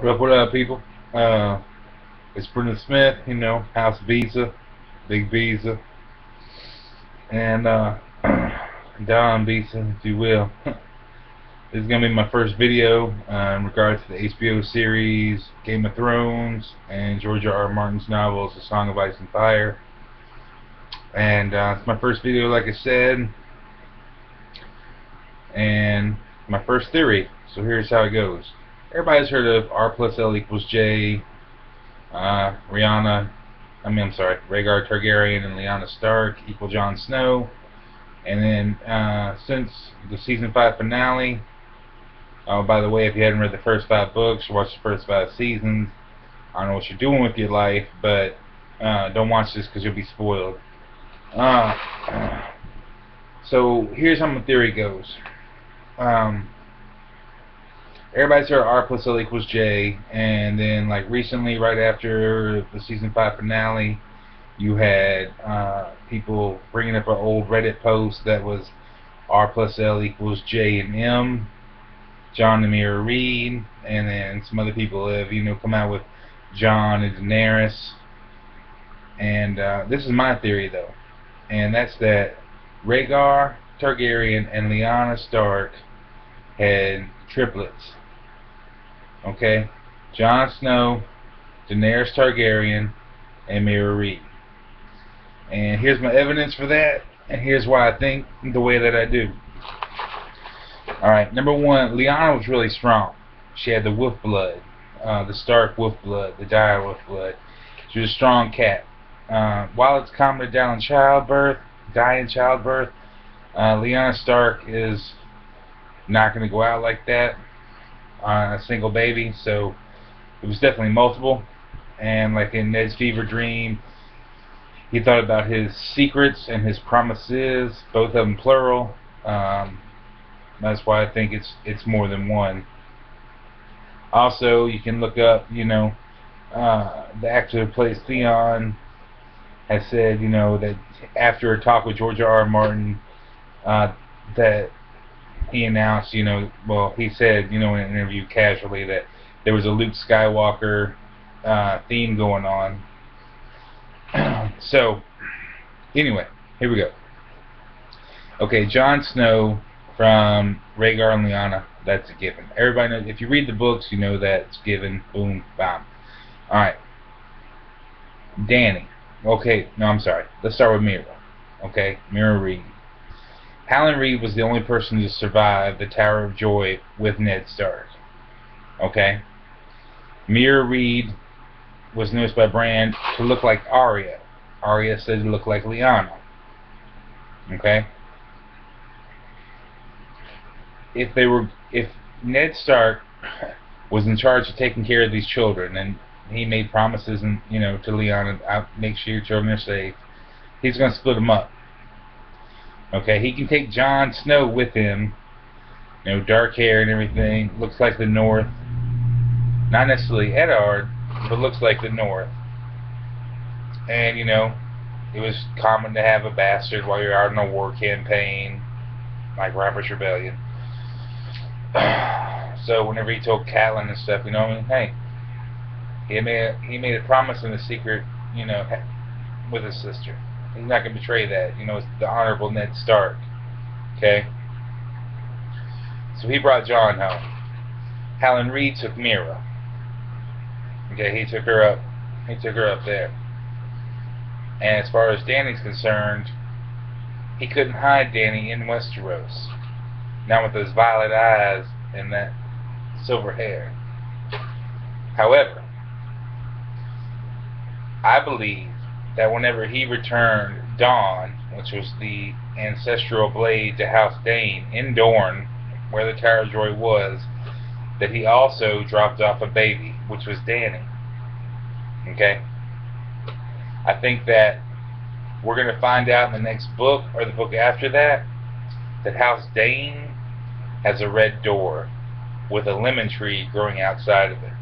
What up, people? It's Brendan Smith, House Visa, Big Visa, and Don Visa, if you will. This is going to be my first video in regards to the HBO series Game of Thrones and George R. Martin's novels A Song of Ice and Fire. And it's my first video, like I said, and my first theory. So here's how it goes. Everybody's heard of R plus L equals J, Rhaegar Targaryen and Lyanna Stark equal Jon Snow. And then since the season 5 finale, by the way, if you hadn't read the first 5 books, watch the first 5 seasons. I don't know what you're doing with your life, but don't watch this because you'll be spoiled. So here's how my theory goes. Everybody's heard R plus L equals J, and then like recently, right after the season 5 finale, you had people bringing up an old Reddit post that was R plus L equals J and M, Jon and Mira Reed, and then some other people have come out with Jon and Daenerys. And this is my theory though, and that's that Rhaegar Targaryen and Lyanna Stark had triplets. Okay, Jon Snow, Daenerys Targaryen, and Mira Reed. And here's my evidence for that, and here's why I think the way that I do. Alright, number one, Lyanna was really strong. She had the wolf blood, the Stark wolf blood, the dire wolf blood. She was a strong cat. While it's common to die in childbirth, Lyanna Stark is not going to go out like that on a single baby, so it was definitely multiple. And like in Ned's fever dream, he thought about his secrets and his promises, both of them plural. That's why I think it's more than one. Also, you can look up, the actor who plays Theon has said, that after a talk with George R. Martin, that he announced, he said, in an interview casually that there was a Luke Skywalker theme going on. So, anyway, here we go. Okay, Jon Snow from Rhaegar and Lyanna, that's a given. Everybody knows, if you read the books, you know that it's given. Boom, bam. Alright. Dany. Okay, no, I'm sorry. Let's start with Mira. Okay, Mira Reed. Howland Reed was the only person to survive the Tower of Joy with Ned Stark. Okay? Mira Reed was noticed by Bran to look like Arya. Arya said to look like Lyanna. Okay? If Ned Stark was in charge of taking care of these children, and he made promises and to Lyanna, I'll make sure your children are safe, he's going to split them up. Okay, he can take Jon Snow with him, dark hair and everything, looks like the North. Not necessarily Eddard, but looks like the North. And, it was common to have a bastard while you're out on a war campaign, like Robert's Rebellion. So whenever he told Catelyn and stuff, hey, he made a promise in a secret, with his sister. He's not going to betray that. It's the Honorable Ned Stark. Okay? So he brought Jon home. Howland Reed took Mira. Okay, he took her up. He took her up there. And as far as Dany's concerned, he couldn't hide Dany in Westeros. Not with those violet eyes and that silver hair. However, I believe that whenever he returned Dawn, which was the ancestral blade to House Dane in Dorne, where the Tower of Joy was, that he also dropped off a baby, which was Dany. Okay? I think that we're going to find out in the next book, or the book after that, that House Dane has a red door with a lemon tree growing outside of it.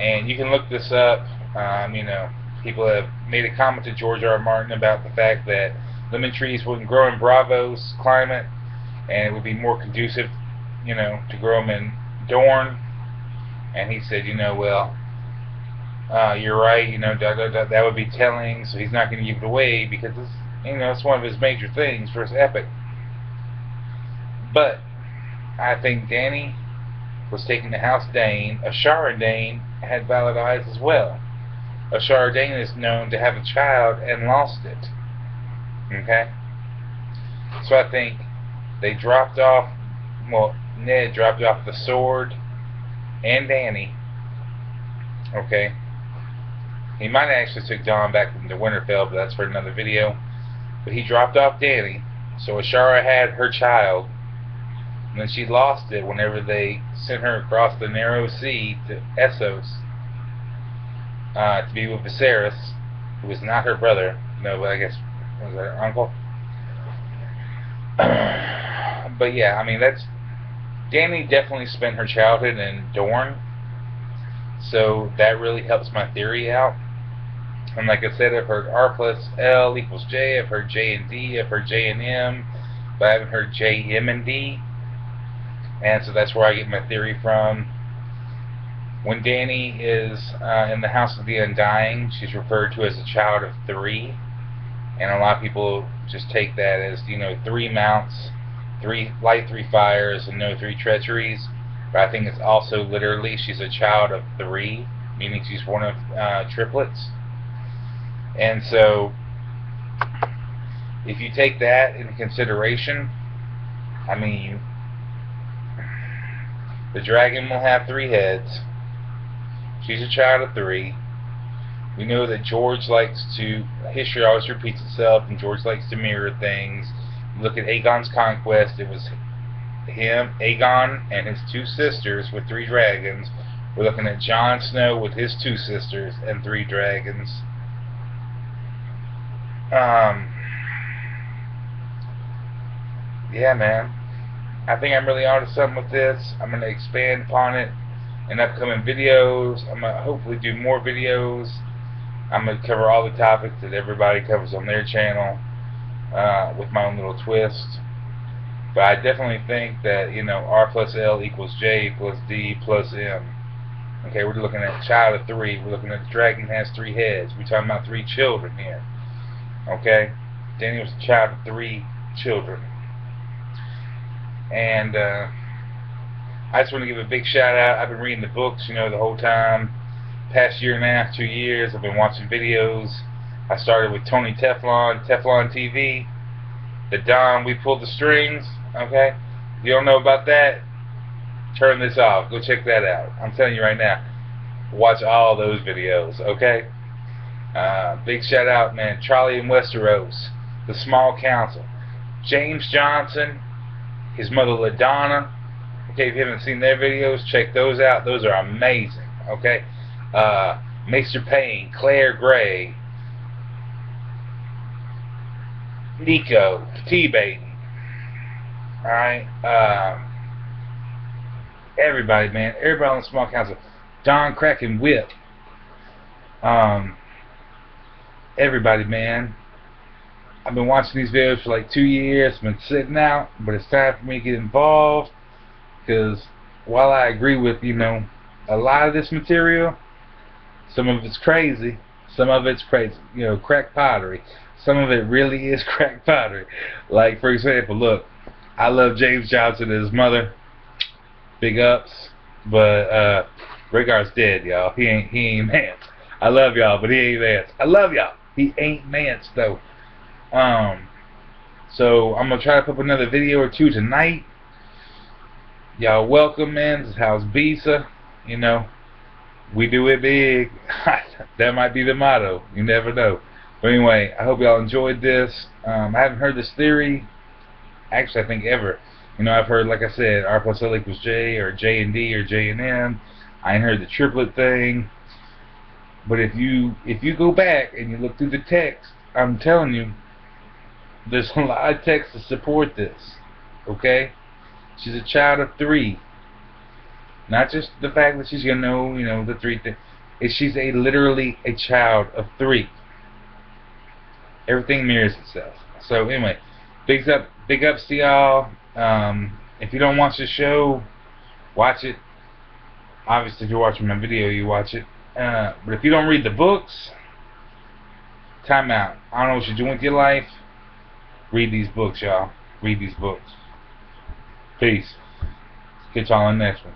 And you can look this up. People have made a comment to George R. Martin about the fact that lemon trees wouldn't grow in Braavos climate, and it would be more conducive, to grow them in Dorne. And he said, you know, well, you're right, you know, that would be telling, so he's not going to give it away because it's, you know, it's one of his major things for his epic. But I think Danny was taking the house Dane. Ashara Dane had valid eyes as well. Ashara Dane is known to have a child and lost it. Okay? So I think they dropped off, well, Ned dropped off the sword and Danny. Okay? He might have actually took Don back into Winterfell, but that's for another video. But he dropped off Danny. So Ashara had her child. And then she lost it whenever they sent her across the narrow sea to Essos to be with Viserys, who was not her brother. No, but I guess was her uncle. But yeah, I mean, that's Dany definitely spent her childhood in Dorne, so that really helps my theory out. And like I said, I've heard R plus L equals J. I've heard J and D. I've heard J and M, but I haven't heard J, M, and D. And so that's where I get my theory from. When Dany is in the House of the Undying, she's referred to as a child of 3. And a lot of people just take that as, you know, 3 mounts, 3 light, 3 fires, and no 3 treacheries. But I think it's also literally she's a child of 3, meaning she's one of triplets. And so, if you take that into consideration, I mean, the dragon will have 3 heads. She's a child of 3. We know that George likes to, history always repeats itself, and George likes to mirror things. Look at Aegon's conquest. It was him, Aegon, and his 2 sisters with 3 dragons. We're looking at Jon Snow with his 2 sisters and 3 dragons. Yeah, man. I think I'm really onto something with this. I'm going to expand upon it in upcoming videos. I'm going to hopefully do more videos. I'm going to cover all the topics that everybody covers on their channel with my own little twist. But I definitely think that, you know, R plus L equals J plus D plus M. Okay, we're looking at a child of 3. We're looking at the dragon has 3 heads. We're talking about 3 children here. Okay? Dany was a child of 3 children. And I just want to give a big shout out. I've been reading the books, you know, the whole time. Past year and a half, 2 years, I've been watching videos. I started with Tony Teflon TV. The Don, We Pulled the Strings. Okay? If you don't know about that, turn this off. Go check that out. I'm telling you right now. Watch all those videos. Okay? Big shout out, man. Charlie in Westeros. The Small Council. James Johnson. His mother LaDonna. Okay, if you haven't seen their videos, check those out. Those are amazing. Okay? Maester Payne, Claire Gray, Nico, T-Baden. Alright? Everybody, man. Everybody on the Small Council. Don Kraken Whip. Everybody, man. I've been watching these videos for like 2 years. I've been sitting out, but it's time for me to get involved. Because while I agree with, you know, a lot of this material, some of it's crazy. Some of it's crazy. You know, crack pottery. Some of it really is crack pottery. Like, for example, look. I love James Johnson and his mother. Big ups. But, Rhaegar's dead, y'all. He ain't Mance. I love y'all, but he ain't Mance. I love y'all. He ain't Mance, though. So I'm gonna try to put up another video or 2 tonight. Y'all welcome, man. This is House Bisa. You know, we do it big. That might be the motto. You never know. But anyway, I hope y'all enjoyed this. I haven't heard this theory, actually, I think ever. You know, I've heard, like I said, R plus L equals J, or J and D, or J and M. I ain't heard the triplet thing. But if you go back and you look through the text, I'm telling you, there's a lot of text to support this. Okay? She's a child of 3. Not just the fact that she's gonna know, you know, the 3 things. She's literally a child of 3. Everything mirrors itself. So anyway, big ups to y'all. If you don't watch the show, watch it. Obviously, if you're watching my video, you watch it. But if you don't read the books, time out. I don't know what you're doing with your life. Read these books, y'all. Read these books. Peace. Catch y'all on the next one.